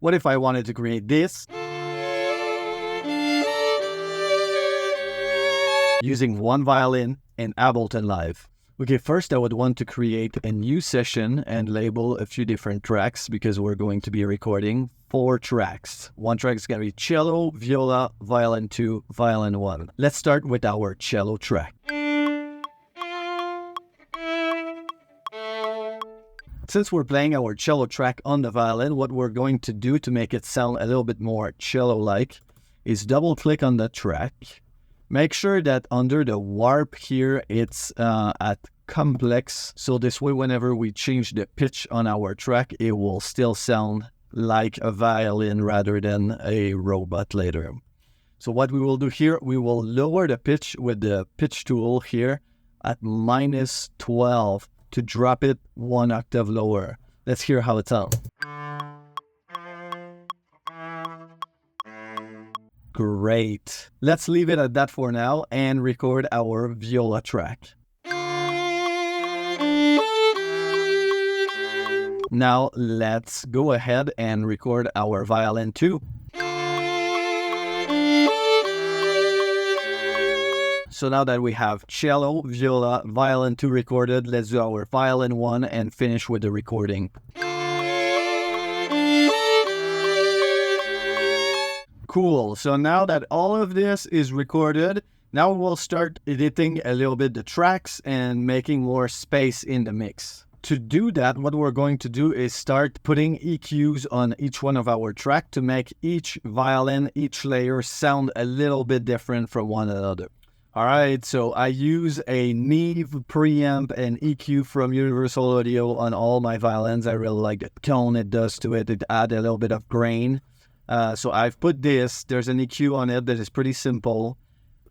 What if I wanted to create this using one violin and Ableton Live? Okay, first I would want to create a new session and label a few different tracks because we're going to be recording 4 tracks. One track is going to be cello, viola, violin 2, violin 1. Let's start with our cello track. Since we're playing our cello track on the violin, what we're going to do to make it sound a little bit more cello-like is double-click on the track. Make sure that under the warp here, it's at complex. So this way, whenever we change the pitch on our track, it will still sound like a violin rather than a robot later. So what we will do here, we will lower the pitch with the pitch tool here at -12 to drop it 1 octave lower. Let's hear how it sounds. Great. Let's leave it at that for now and record our viola track. Now let's go ahead and record our violin 2. So now that we have cello, viola, violin 2 recorded, let's do our violin 1 and finish with the recording. Cool. So now that all of this is recorded, now we'll start editing a little bit the tracks and making more space in the mix. To do that, what we're going to do is start putting EQs on each one of our tracks to make each violin, each layer sound a little bit different from one another. All right, so I use a Neve preamp and EQ from Universal Audio on all my violins. I really like the tone it does to it. It adds a little bit of grain. So I've put this, there's an EQ on it that is pretty simple.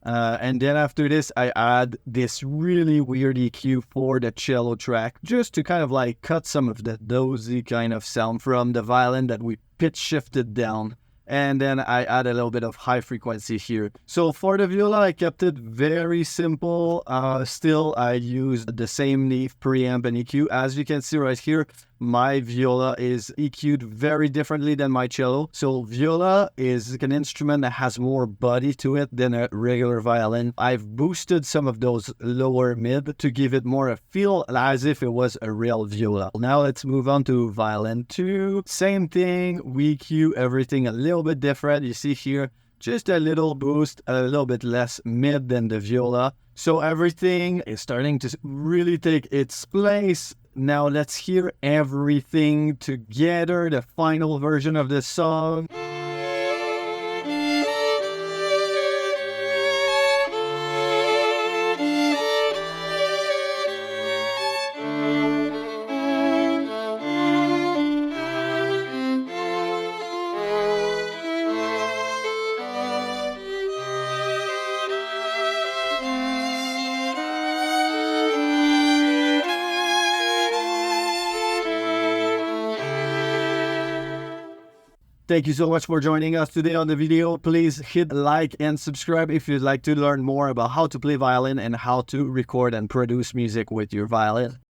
And then after this, I add this really weird EQ for the cello track, just to kind of like cut some of the dozy kind of sound from the violin that we pitch shifted down. And then I add a little bit of high frequency here. So for the viola, I kept it very simple. Still, I used the same Neve preamp and EQ. As you can see right here, my viola is EQ'd very differently than my cello. So viola is an instrument that has more body to it than a regular violin. I've boosted some of those lower mid to give it more a feel as if it was a real viola. Now let's move on to violin 2. Same thing, we EQ everything a little bit different. You see here, just a little boost, a little bit less mid than the viola. So everything is starting to really take its place. Now let's hear everything together, the final version of the song. Thank you so much for joining us today on the video. Please hit like and subscribe if you'd like to learn more about how to play violin and how to record and produce music with your violin.